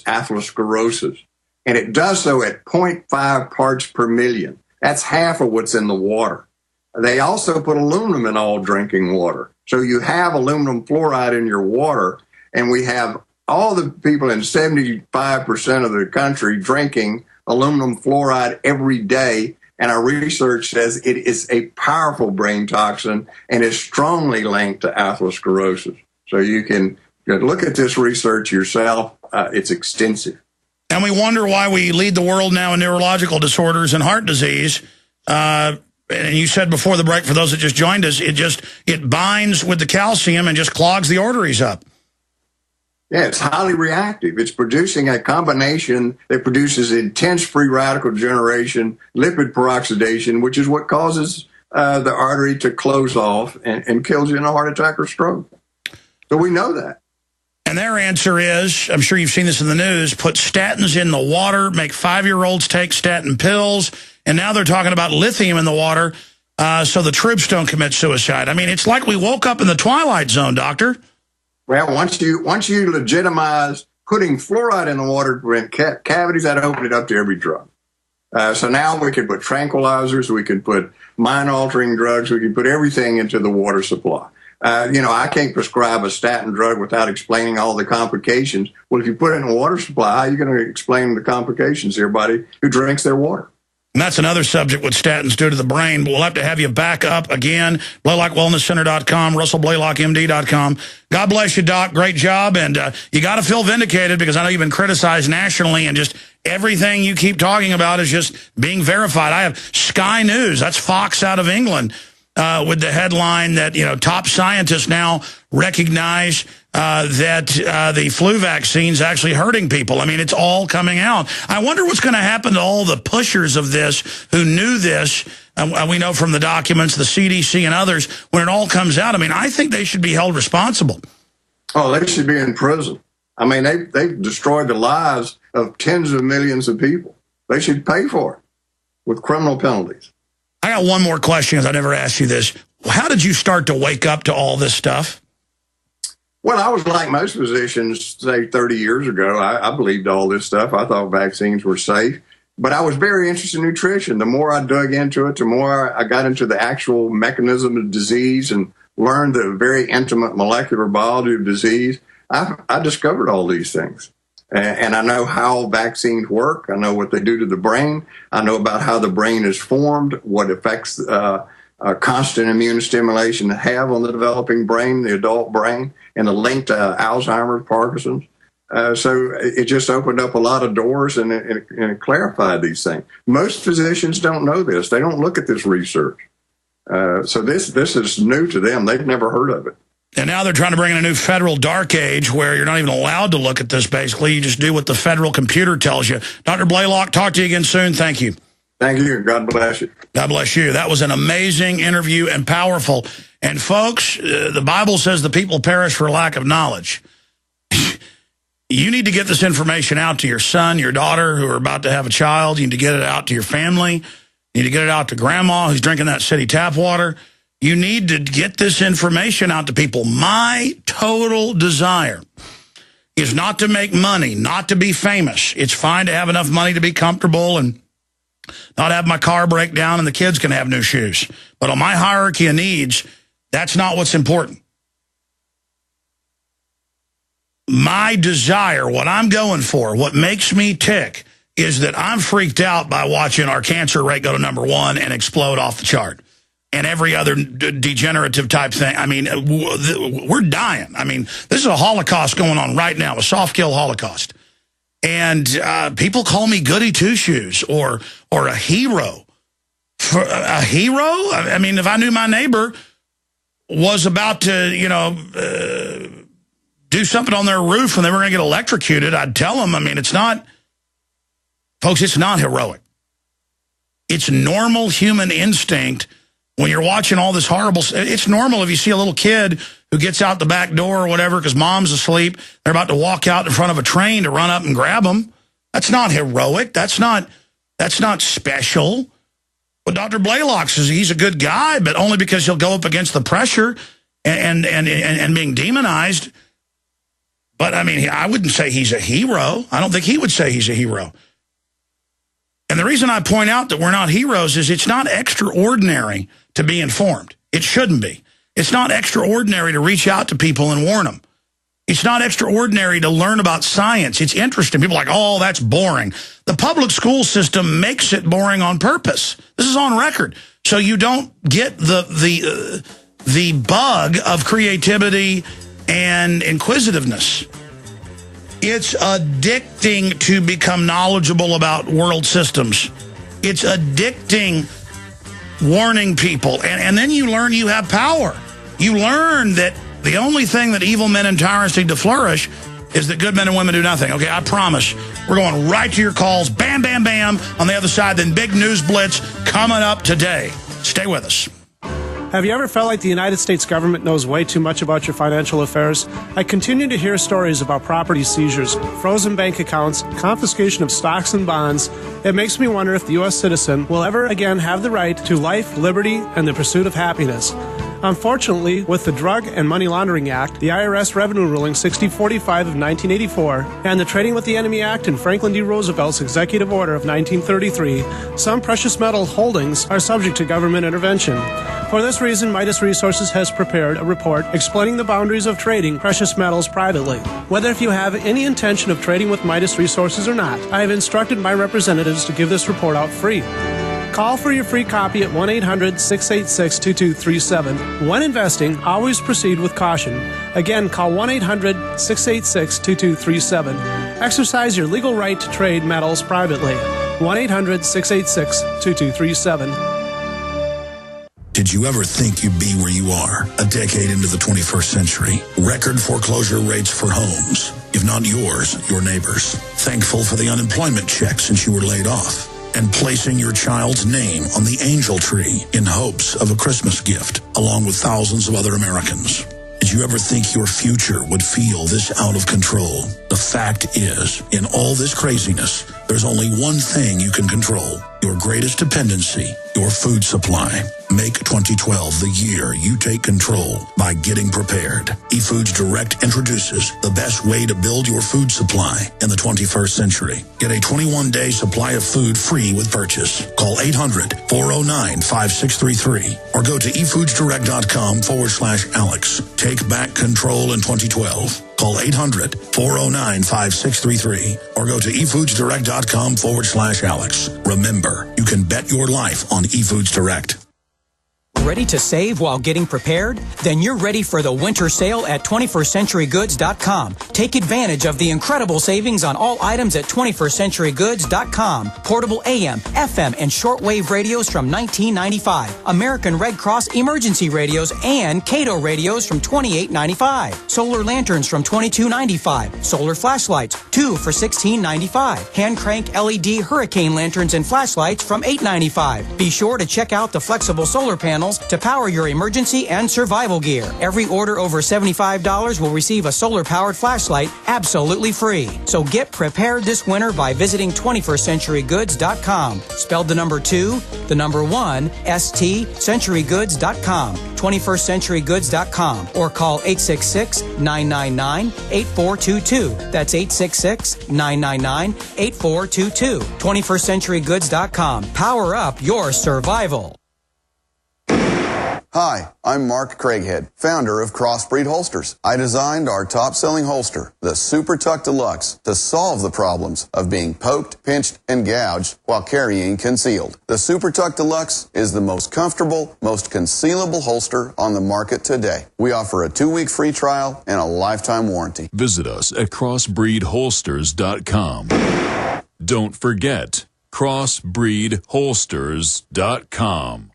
atherosclerosis. And it does so at 0.5 parts per million. That's half of what's in the water. They also put aluminum in all drinking water. So you have aluminum fluoride in your water, and we have all the people in 75% of the country drinking aluminum fluoride every day. And our research says it is a powerful brain toxin and is strongly linked to atherosclerosis. So you can look at this research yourself. It's extensive. And we wonder why we lead the world now in neurological disorders and heart disease. And you said before the break, for those that just joined us, it binds with the calcium and just clogs the arteries up. Yeah, it's highly reactive. It's producing a combination that produces intense free radical generation, lipid peroxidation, which is what causes the artery to close off and kills you in a heart attack or stroke. So we know that. And their answer is, I'm sure you've seen this in the news, put statins in the water, make 5-year-olds take statin pills, and now they're talking about lithium in the water so the troops don't commit suicide. I mean, it's like we woke up in the Twilight Zone, Doctor. Well, once you legitimize putting fluoride in the water to prevent cavities, that opened it up to every drug. So now we can put tranquilizers, we can put mind-altering drugs, we can put everything into the water supply. I can't prescribe a statin drug without explaining all the complications. Well, if you put it in a water supply, how are you going to explain the complications to everybody who drinks their water? And that's another subject, what statins do to the brain. But we'll have to have you back up again. BlaylockWellnessCenter.com, RussellBlaylockMD.com. God bless you, Doc. Great job. And you got to feel vindicated because I know you've been criticized nationally and just everything you keep talking about is just being verified. I have Sky News. That's Fox out of England. With the headline that, top scientists now recognize that the flu vaccine's actually hurting people. I mean, it's all coming out. I wonder what's going to happen to all the pushers of this who knew this. We know from the documents, the CDC and others, when it all comes out. I mean, I think they should be held responsible. Oh, they should be in prison. I mean, they've destroyed the lives of tens of millions of people. They should pay for it with criminal penalties. I got one more question because I never asked you this. How did you start to wake up to all this stuff? Well, I was like most physicians, say 30 years ago. I believed all this stuff. I thought vaccines were safe. But I was very interested in nutrition. The more I dug into it, the more I got into the actual mechanism of disease and learned the very intimate molecular biology of disease. I discovered all these things. And I know how vaccines work. I know what they do to the brain. I know about how the brain is formed, what effects constant immune stimulation have on the developing brain, the adult brain, and the link to Alzheimer's, Parkinson's. So it just opened up a lot of doors and it clarified these things. Most physicians don't know this. They don't look at this research. So this is new to them. They've never heard of it. And now they're trying to bring in a new federal dark age where you're not even allowed to look at this, basically. You just do what the federal computer tells you. Dr. Blaylock, talk to you again soon. Thank you. Thank you. God bless you. God bless you. That was an amazing interview and powerful. And folks, the Bible says the people perish for lack of knowledge. You need to get this information out to your son, your daughter who are about to have a child. You need to get it out to your family. You need to get it out to grandma who's drinking that city tap water. You need to get this information out to people. My total desire is not to make money, not to be famous. It's fine to have enough money to be comfortable and not have my car break down and the kids can have new shoes. But on my hierarchy of needs, that's not what's important. My desire, what I'm going for, what makes me tick, is that I'm freaked out by watching our cancer rate go to #1 and explode off the chart. And every other degenerative type thing. I mean, we're dying. I mean, this is a Holocaust going on right now, a soft kill Holocaust. And people call me goody two-shoes or a hero. For a hero? I mean, if I knew my neighbor was about to, do something on their roof and they were going to get electrocuted, I'd tell them. I mean, it's not, folks, it's not heroic. It's normal human instinct. When you're watching all this horrible, it's normal if you see a little kid who gets out the back door or whatever because mom's asleep, they're about to walk out in front of a train to run up and grab them. That's not heroic. That's not special. But Dr. Blaylock says he's a good guy, but only because he'll go up against the pressure and being demonized. But, I mean, I wouldn't say he's a hero. I don't think he would say he's a hero. And the reason I point out that we're not heroes is it's not extraordinary to be informed. It shouldn't be. It's not extraordinary to reach out to people and warn them. It's not extraordinary to learn about science. It's interesting. People are like, oh, that's boring. The public school system makes it boring on purpose. This is on record. So you don't get the bug of creativity and inquisitiveness. It's addicting to become knowledgeable about world systems. It's addicting warning people. And then you learn you have power. You learn that the only thing that evil men and tyrants need to flourish is that good men and women do nothing. Okay, I promise. We're going right to your calls. Bam, bam, bam. On the other side, then big news blitz coming up today. Stay with us. Have you ever felt like the United States government knows way too much about your financial affairs? I continue to hear stories about property seizures, frozen bank accounts, confiscation of stocks and bonds. It makes me wonder if the U.S. citizen will ever again have the right to life, liberty, and the pursuit of happiness. Unfortunately, with the Drug and Money Laundering Act, the IRS Revenue Ruling 6045 of 1984, and the Trading with the Enemy Act and Franklin D. Roosevelt's Executive Order of 1933, some precious metal holdings are subject to government intervention. For this reason, Midas Resources has prepared a report explaining the boundaries of trading precious metals privately. Whether if you have any intention of trading with Midas Resources or not, I have instructed my representatives to give this report out free. Call for your free copy at 1-800-686-2237. When investing, always proceed with caution. Again, call 1-800-686-2237. Exercise your legal right to trade metals privately. 1-800-686-2237. Did you ever think you'd be where you are a decade into the 21st century? Record foreclosure rates for homes, if not yours, your neighbors. Thankful for the unemployment check since you were laid off. And placing your child's name on the angel tree in hopes of a Christmas gift, along with thousands of other Americans. Did you ever think your future would feel this out of control? The fact is, in all this craziness, there's only one thing you can control. Your greatest dependency, your food supply. Make 2012 the year you take control by getting prepared. eFoods Direct introduces the best way to build your food supply in the 21st century. Get a 21-day supply of food free with purchase. Call 800-409-5633 or go to efoodsdirect.com/Alex. Take back control in 2012. Call 800-409-5633 or go to efoodsdirect.com/Alex. Remember, you can bet your life on eFoods Direct. Ready to save while getting prepared? Then you're ready for the winter sale at 21stcenturygoods.com. Take advantage of the incredible savings on all items at 21stcenturygoods.com. Portable AM, FM, and shortwave radios from $19.95. American Red Cross emergency radios and Cato radios from $28.95. Solar lanterns from $22.95. Solar flashlights, 2 for $16.95. Hand crank LED hurricane lanterns and flashlights from $8.95. Be sure to check out the flexible solar panels to power your emergency and survival gear. Every order over $75 will receive a solar-powered flashlight absolutely free. So get prepared this winter by visiting 21stcenturygoods.com. Spelled the number 2, the number 1, ST, centurygoods.com. 21stcenturygoods.com or call 866-999-8422. That's 866-999-8422. 21stcenturygoods.com. Power up your survival. Hi, I'm Mark Craighead, founder of Crossbreed Holsters. I designed our top-selling holster, the Super Tuck Deluxe, to solve the problems of being poked, pinched, and gouged while carrying concealed. The Super Tuck Deluxe is the most comfortable, most concealable holster on the market today. We offer a 2-week free trial and a lifetime warranty. Visit us at crossbreedholsters.com. Don't forget, crossbreedholsters.com.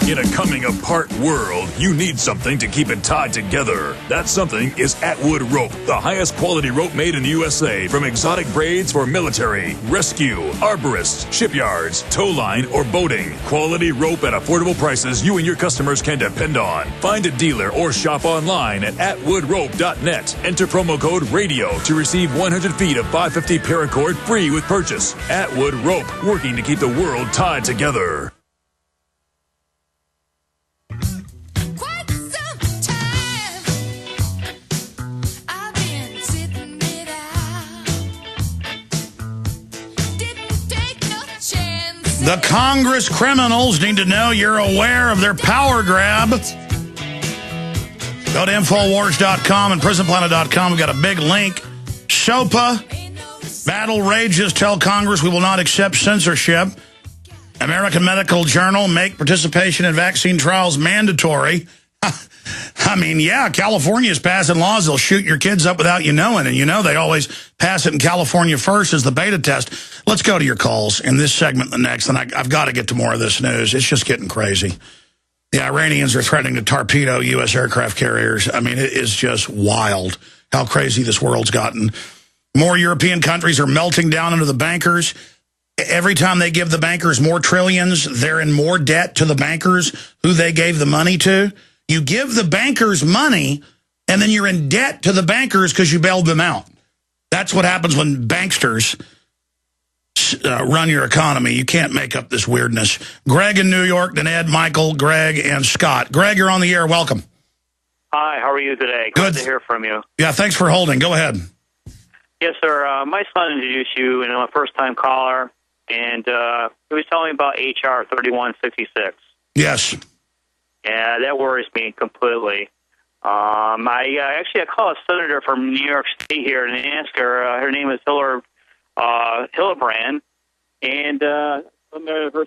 In a coming-apart world, you need something to keep it tied together. That something is Atwood Rope, the highest quality rope made in the USA, from exotic braids for military, rescue, arborists, shipyards, tow line, or boating. Quality rope at affordable prices you and your customers can depend on. Find a dealer or shop online at atwoodrope.net. Enter promo code RADIO to receive 100 feet of 550 paracord free with purchase. Atwood Rope, working to keep the world tied together. Quite some time I've been sitting The Congress criminals need to know you're aware of their power grab. Go to Infowars.com and PrisonPlanet.com. We've got a big link. SOPA. Battle rages. Tell Congress we will not accept censorship. American Medical Journal. Make participation in vaccine trials mandatory. I mean, yeah, California is passing laws. They'll shoot your kids up without you knowing. And you know they always pass it in California first as the beta test. Let's go to your calls in this segment and the next. And I've got to get to more of this news. It's just getting crazy. The Iranians are threatening to torpedo U.S. aircraft carriers. I mean, it is just wild how crazy this world's gotten. More European countries are melting down under the bankers. Every time they give the bankers more trillions, they're in more debt to the bankers who they gave the money to. You give the bankers money, and then you're in debt to the bankers because you bailed them out. That's what happens when banksters run your economy. You can't make up this weirdness. Greg in New York, then Ed, Michael, Greg, and Scott. Greg, you're on the air. Welcome. Hi, how are you today? Good to hear from you. Yeah, thanks for holding. Go ahead. Yes, sir. My son introduced you, and I'm a first-time caller, and he was telling me about H.R. 3166. Yes. Yeah, that worries me completely. I called a senator from New York State here and asked her. Her name is Hildebrand, and her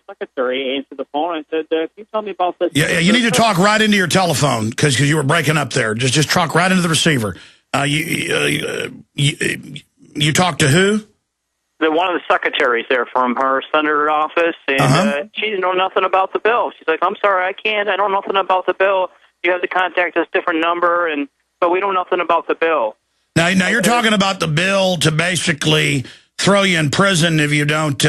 secretary answered the phone and said, "Can you tell me about this?" Yeah, you need to talk right into your telephone because you were breaking up there. Just talk right into the receiver. You talked to who? One of the secretaries there from her senator office, and she didn't know nothing about the bill. She's like, "I'm sorry, I don't know nothing about the bill. You have to contact this different number, but we know nothing about the bill." Now you're talking about the bill to basically throw you in prison if you don't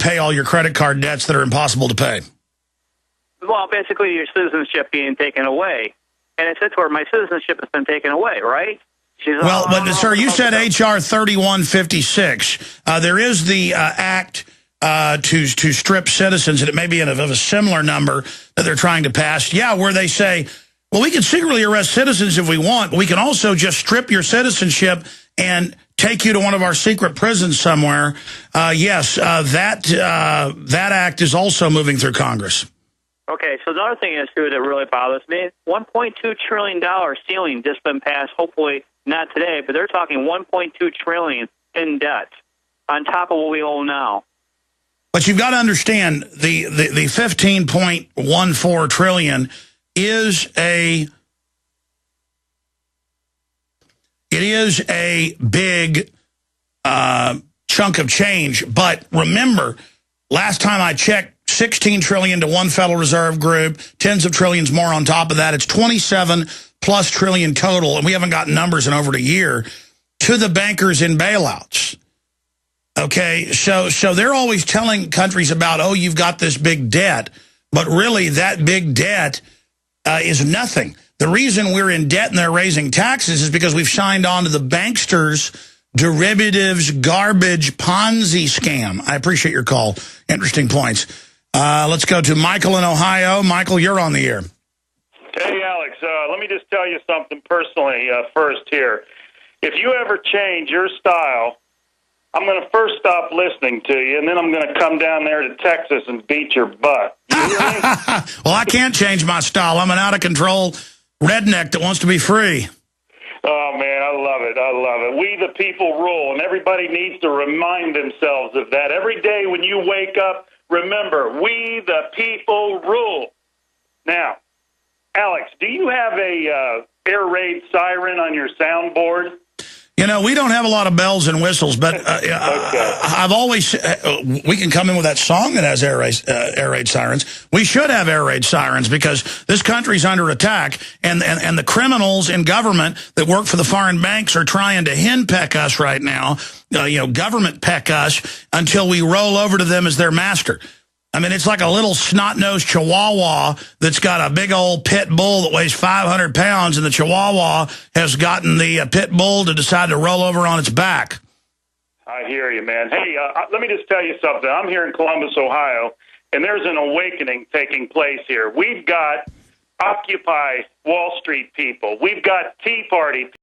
pay all your credit card debts that are impossible to pay. Well, basically your citizenship being taken away. And I said to her, "My citizenship has been taken away, right?" She's like, well, but sir, you said H.R. 3156. There is the act to strip citizens, and it may be of a similar number that they're trying to pass. Yeah, where they say, well, we can secretly arrest citizens if we want, but we can also just strip your citizenship and take you to one of our secret prisons somewhere. Yes, that act is also moving through Congress. Okay, so another thing is, too, that really bothers me, $1.2 trillion ceiling just been passed, hopefully not today, but they're talking $1.2 trillion in debt on top of what we owe now. But you've got to understand the $15.14 trillion is a big chunk of change. But remember, last time I checked, $16 trillion to one Federal Reserve group, tens of trillions more on top of that. It's $27+ trillion total, and we haven't gotten numbers in over a year, to the bankers in bailouts. Okay, so they're always telling countries about, oh, you've got this big debt, but really that big debt is nothing. The reason we're in debt and they're raising taxes is because we've signed on to the banksters' derivatives, garbage, Ponzi scam. I appreciate your call. Interesting points. Let's go to Michael in Ohio. Michael, you're on the air. Hey, Alex, let me just tell you something personally first here. If you ever change your style, I'm going to first stop listening to you, and then I'm going to come down there to Texas and beat your butt. You hear me? Well, I can't change my style. I'm an out-of-control redneck that wants to be free. Oh, man, I love it. I love it. We the people rule, and everybody needs to remind themselves of that. Every day when you wake up, remember, we the people rule. Now, Alex, do you have a air raid siren on your soundboard? You know, we don't have a lot of bells and whistles, but okay. I've always, we can come in with that song that has air raid sirens. We should have air raid sirens because this country's under attack, and the criminals in government that work for the foreign banks are trying to henpeck us right now, government peck us until we roll over to them as their master. I mean, it's like a little snot-nosed chihuahua that's got a big old pit bull that weighs 500 pounds, and the chihuahua has gotten the pit bull to decide to roll over on its back. I hear you, man. Hey, let me just tell you something. I'm here in Columbus, Ohio, and there's an awakening taking place here. We've got Occupy Wall Street people. We've got Tea Party people.